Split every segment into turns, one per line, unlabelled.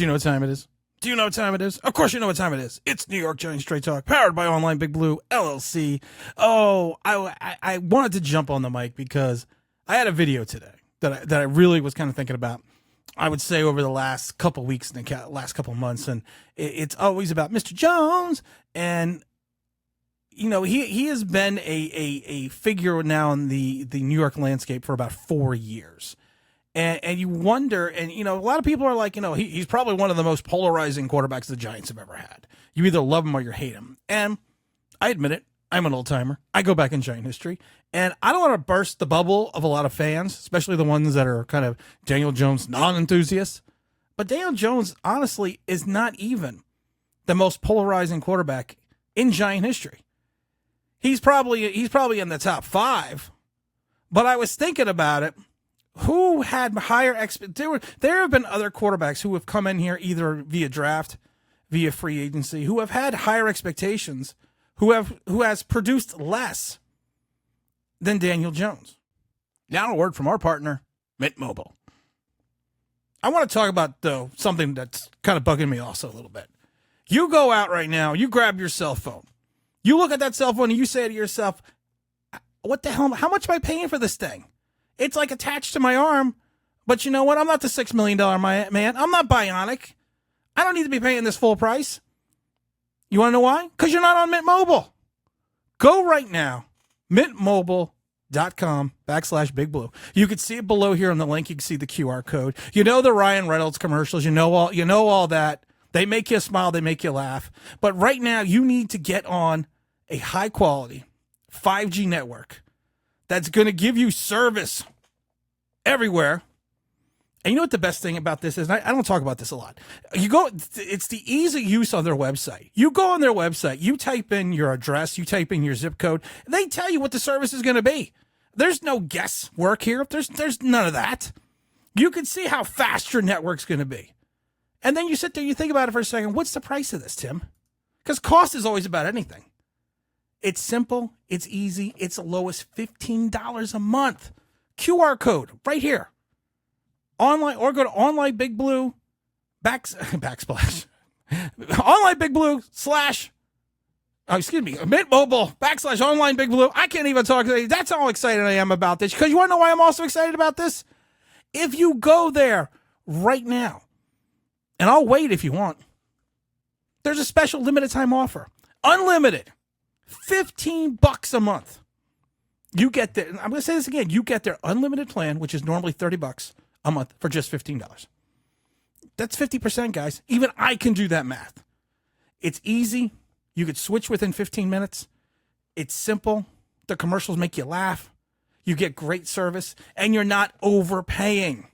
Do you know what time it is? Do you know what time it is? Of course you know what time it is. It's New York Giants Straight Talk, powered by Online Big Blue, LLC. Oh, I wanted to jump on the mic because I had a video today that I really was kind of thinking about, I would say, over the last couple weeks and the last couple months. And it's always about Mr. Jones. And, you know, he has been a figure now in the New York landscape for about 4 years. And you wonder, and, you know, a lot of people are like, you know, he's probably one of the most polarizing quarterbacks the Giants have ever had. You either love him or you hate him. And I admit it, I'm an old timer. I go back in Giant history. And I don't want to burst the bubble of a lot of fans, especially the ones that are kind of Daniel Jones non-enthusiasts. But Daniel Jones, honestly, is not even the most polarizing quarterback in Giant history. He's probably in the top 5. But I was thinking about it. Who had higher there have been other quarterbacks who have come in here either via draft, via free agency, who have had higher expectations, who has produced less than Daniel Jones. Now a word from our partner, Mint Mobile. I want to talk about, though, something that's kind of bugging me also a little bit. You go out right now, you grab your cell phone. You look at that cell phone and you say to yourself, what the hell, how much am I paying for this thing? It's like attached to my arm, but you know what? I'm not the $6 million man. I'm not bionic. I don't need to be paying this full price. You want to know why? Because you're not on Mint Mobile. Go right now, mintmobile.com/Big Blue. You can see it below here on the link. You can see the QR code. You know the Ryan Reynolds commercials. You know all that. They make you smile. They make you laugh. But right now, you need to get on a high quality 5G network that's going to give you service everywhere. And you know what the best thing about this is? And I don't talk about this a lot. It's the ease of use on their website. You go on their website, you type in your address, you type in your zip code, they tell you what the service is going to be. There's no guesswork here. There's none of that. You can see how fast your network's going to be. And then you sit there, you think about it for a second. What's the price of this, Tim? Because cost is always about anything. It's simple. It's easy. It's as low as $15 a month. QR code right here. Online, or go to Online Big Blue backsplash. Online Big Blue Mint Mobile /Online Big Blue. I can't even talk today. That's how excited I am about this. Because you want to know why I'm also excited about this? If you go there right now, and I'll wait if you want, there's a special limited time offer. Unlimited. $15 a month. You get there. I'm going to say this again. You get their unlimited plan, which is normally $30 a month, for just $15. That's 50%, guys. Even I can do that math. It's easy. You could switch within 15 minutes. It's simple. The commercials make you laugh. You get great service, and you're not overpaying.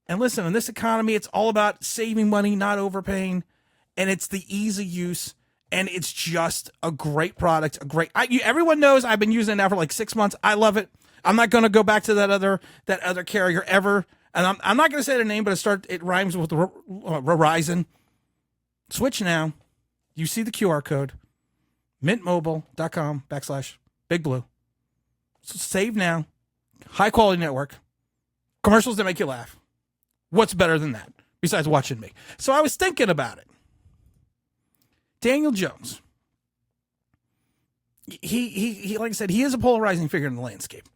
And listen, in this economy, it's all about saving money, not overpaying. And it's the ease of use. And it's just a great product. Everyone knows I've been using it now for like 6 months. I love it. I'm not going to go back to that other carrier ever. And I'm not going to say the name, but it rhymes with Verizon. Switch now. You see the QR code. mintmobile.com/Big Blue. So save now. High quality network. Commercials that make you laugh. What's better than that besides watching me? So I was thinking about it. Daniel Jones, he like I said, he is a polarizing figure in the landscape.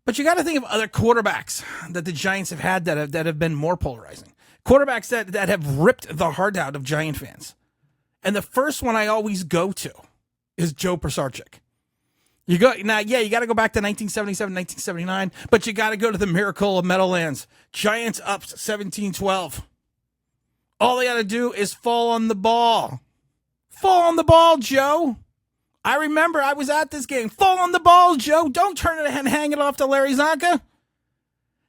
But you got to think of other quarterbacks that the Giants have had that have been more polarizing. Quarterbacks that have ripped the heart out of Giant fans. And the first one I always go to is Joe Pisarcik. You got to go back to 1977, 1979, but you got to go to the miracle of Meadowlands. Giants up 17-12. All they got to do is fall on the ball. Fall on the ball, Joe. I remember I was at this game. Fall on the ball, Joe. Don't turn it and hang it off to Larry Zonka.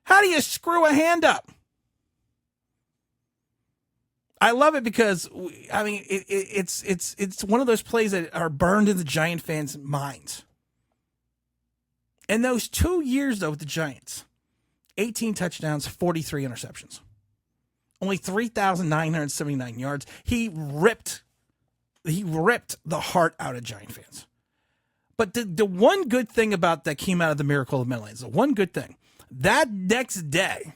How do you screw a hand up? I love it because, I mean, it's one of those plays that are burned in the Giant fans' minds. And those 2 years, though, with the Giants, 18 touchdowns, 43 interceptions. Only 3,979 yards. He ripped the heart out of Giant fans. But the one good thing about that came out of the miracle of Meadowlands, the one good thing, that next day,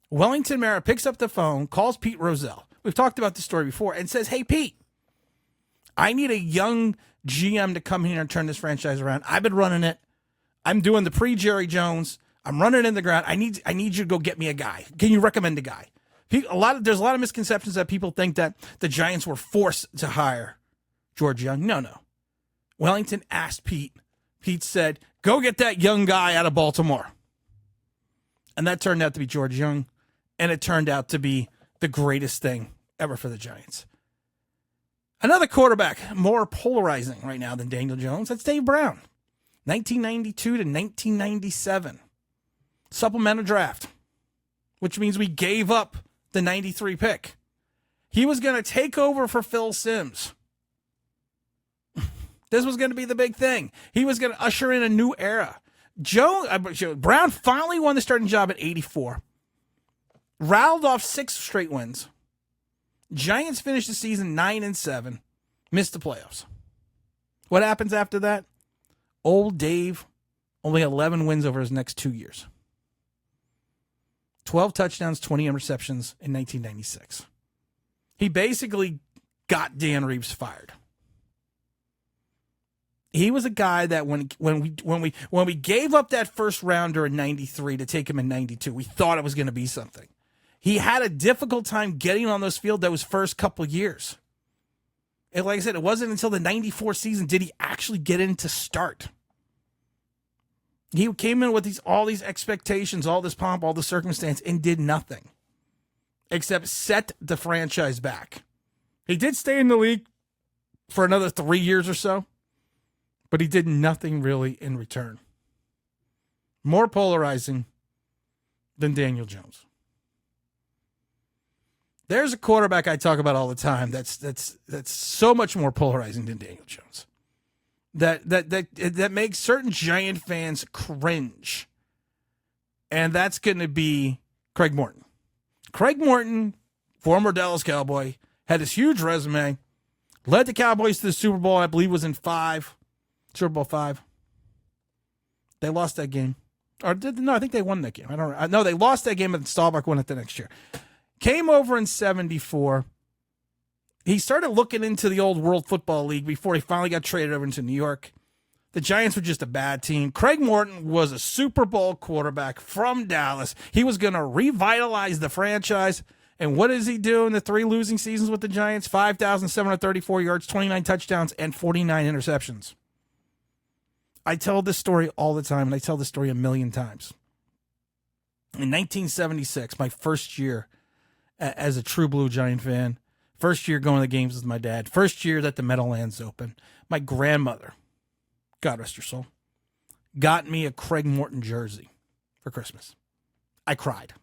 Wellington Mara picks up the phone, calls Pete Rozelle. We've talked about this story before, and says, "Hey, Pete, I need a young GM to come here and turn this franchise around. I've been running it. I'm doing the pre-Jerry Jones. I'm running in the ground. I need you to go get me a guy. Can you recommend a guy?" There's a lot of misconceptions that people think that the Giants were forced to hire George Young. No. Wellington asked Pete. Pete said, "Go get that young guy out of Baltimore." And that turned out to be George Young. And it turned out to be the greatest thing ever for the Giants. Another quarterback more polarizing right now than Daniel Jones, that's Dave Brown. 1992 to 1997. Supplemental draft, which means we gave up the 93 pick. He was going to take over for Phil Simms. This was going to be the big thing. He was going to usher in a new era. Brown finally won the starting job at 84. Rattled off 6 straight wins. Giants finished the season 9-7. Missed the playoffs. What happens after that? Old Dave, only 11 wins over his next 2 years. 12 touchdowns, 20 interceptions in 1996. He basically got Dan Reeves fired. He was a guy that when we gave up that first rounder in 93 to take him in 92, we thought it was going to be something. He had a difficult time getting on those field those first couple of years. And like I said, it wasn't until the 94 season did he actually get in to start. He came in with all these expectations, all this pomp, all the circumstance, and did nothing except set the franchise back. He did stay in the league for another 3 years or so, but he did nothing really in return. More polarizing than Daniel Jones. There's a quarterback I talk about all the time that's so much more polarizing than Daniel Jones. That makes certain Giant fans cringe. And that's going to be Craig Morton. Craig Morton, former Dallas Cowboy, had this huge resume, led the Cowboys to the Super Bowl, I believe was in Super Bowl 5. They lost that game. I think they won that game. No, they lost that game, and Staubach won it the next year. Came over in 74. He started looking into the old World Football League before he finally got traded over into New York. The Giants were just a bad team. Craig Morton was a Super Bowl quarterback from Dallas. He was going to revitalize the franchise. And what does he do in the 3 losing seasons with the Giants? 5,734 yards, 29 touchdowns, and 49 interceptions. I tell this story all the time, and I tell this story a million times. In 1976, my first year as a true blue Giant fan, first year going to the games with my dad, first year that the Meadowlands opened, my grandmother, God rest her soul, got me a Craig Morton jersey for Christmas. I cried.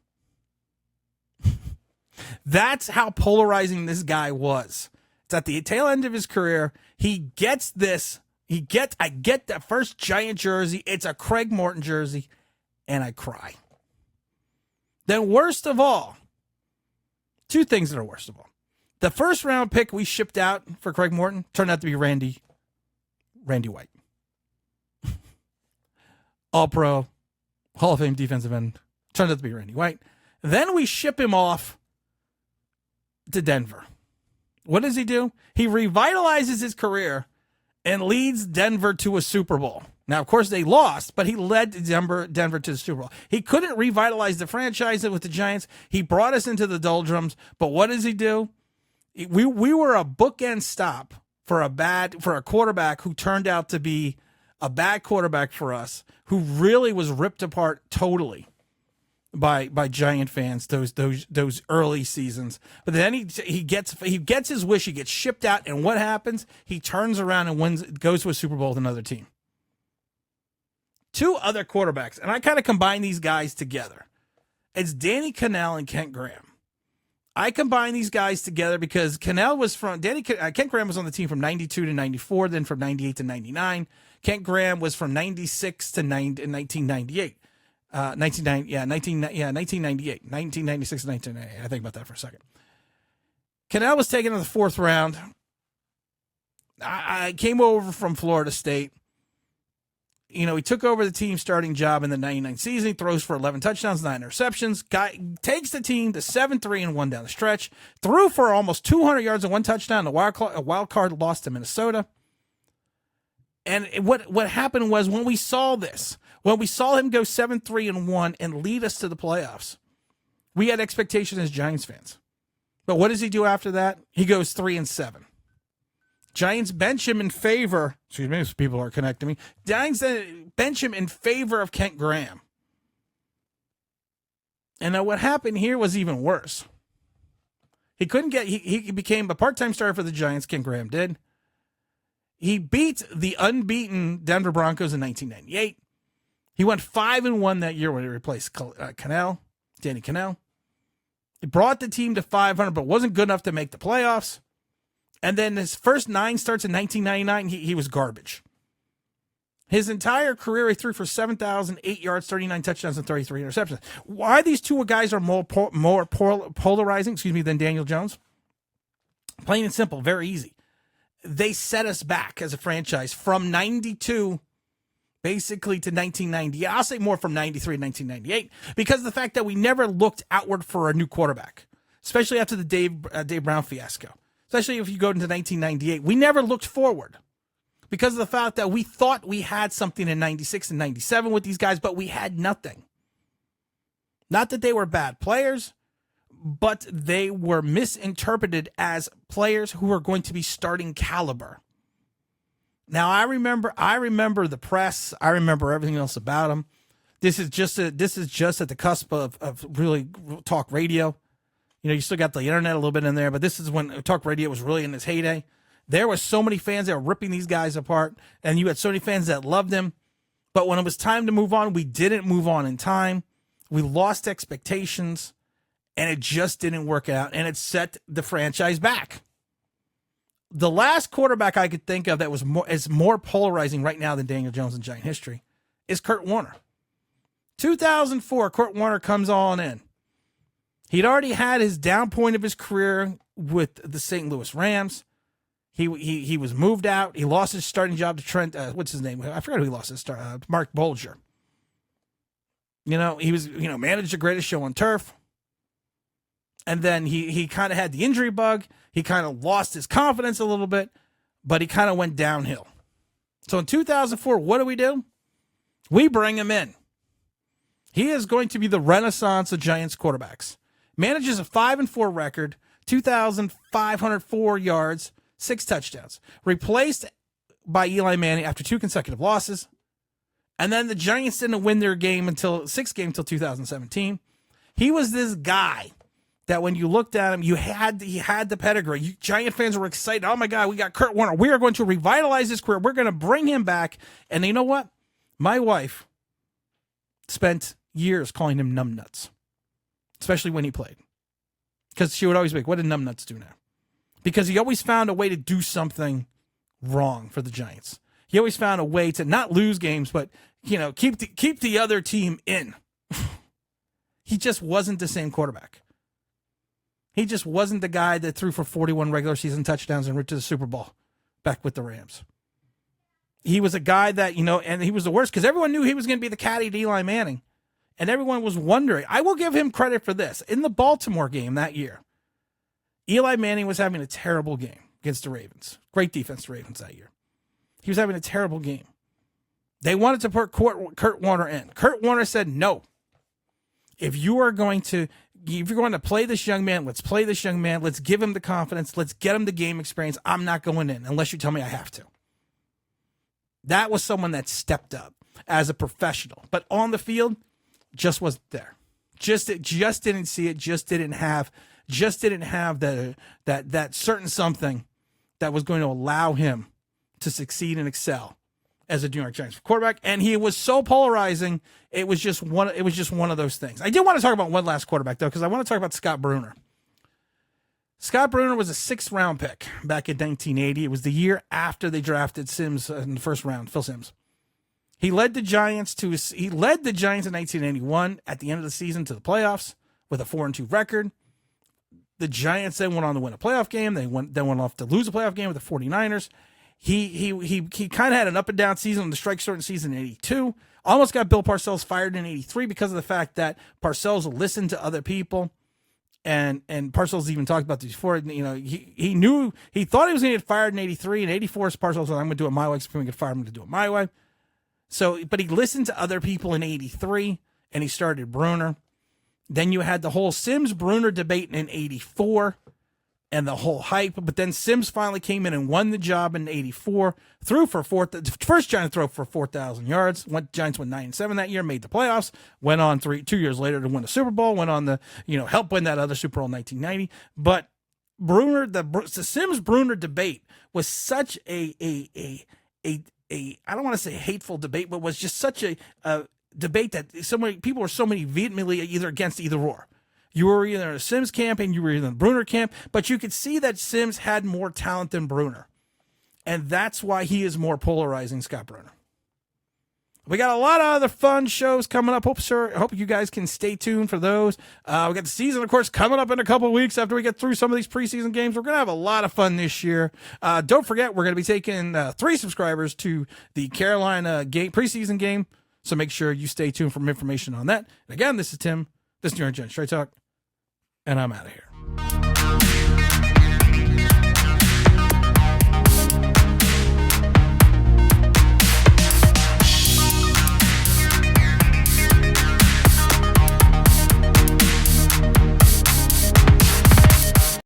That's how polarizing this guy was. It's at the tail end of his career. He gets this. I get that first Giant jersey. It's a Craig Morton jersey, and I cry. Then worst of all, 2 things that are worst of all. The first round pick we shipped out for Craig Morton turned out to be Randy White. All-Pro, Hall of Fame defensive end. Turned out to be Randy White. Then we ship him off to Denver. What does he do? He revitalizes his career and leads Denver to a Super Bowl. Now, of course, they lost, but he led Denver to the Super Bowl. He couldn't revitalize the franchise with the Giants. He brought us into the doldrums, but what does he do? We were a bookend stop for a quarterback who turned out to be a bad quarterback for us, who really was ripped apart totally by Giant fans those early seasons. But then he gets his wish. He gets shipped out, and what happens? He turns around and goes to a Super Bowl with another team. 2 other quarterbacks, and I kind of combine these guys together. It's Danny Cannell and Kent Graham. I combine these guys together because Kent Graham was on the team from 92 to 94, then from 98 to 99. Kent Graham was from 96 to 1998. 1998. 1996 to 1998. I think about that for a second. Cannell was taken in the 4th round. I came over from Florida State. he took over the team starting job in the 99 season. He throws for 11 touchdowns, 9 interceptions. Takes the team to 7-3-1 down the stretch. Threw for almost 200 yards and 1 touchdown. A wild card loss to Minnesota. And what happened was when we saw this, when we saw him go 7-3-1 and lead us to the playoffs, we had expectations as Giants fans. But what does he do after that? He goes 3-7. Giants bench him in favor. Excuse me, people are connecting me. Giants bench him in favor of Kent Graham. And now what happened here was even worse. He became a part-time starter for the Giants. Kent Graham did. He beat the unbeaten Denver Broncos in 1998. He went 5-1 that year when he replaced Danny Cannell. He brought the team to 500, but wasn't good enough to make the playoffs. And then his first 9 starts in 1999, he was garbage. His entire career, he threw for 7,008 yards, 39 touchdowns, and 33 interceptions. Why these two guys are more polarizing, than Daniel Jones? Plain and simple, very easy. They set us back as a franchise from 92 basically to 1990. I'll say more from 93 to 1998 because of the fact that we never looked outward for a new quarterback, especially after the Dave Brown fiasco. Especially if you go into 1998, we never looked forward because of the fact that we thought we had something in 96 and 97 with these guys, but we had nothing. Not that they were bad players, but they were misinterpreted as players who are going to be starting caliber. Now, I remember the press. I remember everything else about them. This is just at the cusp of really talk radio. You still got the internet a little bit in there, but this is when talk radio was really in its heyday. There were so many fans that were ripping these guys apart, and you had so many fans that loved them. But when it was time to move on, we didn't move on in time. We lost expectations, and it just didn't work out, and it set the franchise back. The last quarterback I could think of that is more polarizing right now than Daniel Jones in Giant history is Kurt Warner. 2004, Kurt Warner comes on in. He'd already had his down point of his career with the St. Louis Rams. He was moved out. He lost his starting job to Trent. What's his name? I forgot who he lost his start. Mark Bolger. He was managed the greatest show on turf. And then he kind of had the injury bug. He kind of lost his confidence a little bit, but he kind of went downhill. So in 2004, what do? We bring him in. He is going to be the renaissance of Giants quarterbacks. Manages a 5-4 record, 2,504 yards, 6 touchdowns. Replaced by Eli Manning after 2 consecutive losses. And then the Giants didn't win their sixth game until 2017. He was this guy that when you looked at him, he had the pedigree. Giant fans were excited. Oh my God, we got Kurt Warner. We are going to revitalize his career. We're going to bring him back. And you know what? My wife spent years calling him numbnuts, especially when he played. Because she would always be like, what did numbnuts do now? Because he always found a way to do something wrong for the Giants. He always found a way to not lose games, but keep the other team in. He just wasn't the same quarterback. He just wasn't the guy that threw for 41 regular season touchdowns and went to the Super Bowl back with the Rams. He was a guy that, and he was the worst because everyone knew he was going to be the caddy to Eli Manning. And everyone was wondering. I will give him credit for this. In the Baltimore game that year, Eli Manning was having a terrible game against the Ravens. Great defense, the Ravens that year. He was having a terrible game. They wanted to put Kurt Warner in. Kurt Warner said, no. If you're going to play this young man, let's play this young man. Let's give him the confidence. Let's get him the game experience. I'm not going in unless you tell me I have to. That was someone that stepped up as a professional. But on the field, just wasn't there. Just didn't see it. Just didn't have that certain something that was going to allow him to succeed and excel as a New York Giants quarterback. And he was so polarizing. It was just one of those things. I did want to talk about one last quarterback though, because I want to talk about Scott Brunner. Scott Brunner was a 6th round pick back in 1980. It was the year after they drafted Sims in the first round, Phil Simms. He led the Giants in 1981 at the end of the season to the playoffs with a 4-2 record. The Giants then went on to win a playoff game. They went off to lose a playoff game with the 49ers. he kind of had an up and down season on the strike starting season in 82. Almost got Bill Parcells fired in 83 because of the fact that Parcells listened to other people. And Parcells even talked about this before. He thought he was going to get fired in 83. In 84, Parcells said, I'm going to do it my way. So if I'm going to get fired, I'm going to do it my way. So, but he listened to other people in 83, and he started Bruner. Then you had the whole Sims-Bruner debate in 84 and the whole hype. But then Sims finally came in and won the job in 84. Threw for first Giant throw for 4,000 yards. Giants went 9-7 that year, made the playoffs. Went on 2 years later to win the Super Bowl. Went on help win that other Super Bowl in 1990. But Bruner, the Sims-Bruner debate was such a I don't want to say hateful debate, but was just such a debate that so many people were vehemently either against either or. You were either in a Sims camp and you were either in the Bruner camp, but you could see that Sims had more talent than Bruner. And that's why he is more polarizing, Scott Bruner. We got a lot of other fun shows coming up. Hope you guys can stay tuned for those. We got the season, of course, coming up in a couple of weeks after we get through some of these preseason games. We're going to have a lot of fun this year. Don't forget, we're going to be taking 3 subscribers to the Carolina preseason game. So make sure you stay tuned for information on that. And again, this is Tim. This is New York Giants Straight Talk. And I'm out of here.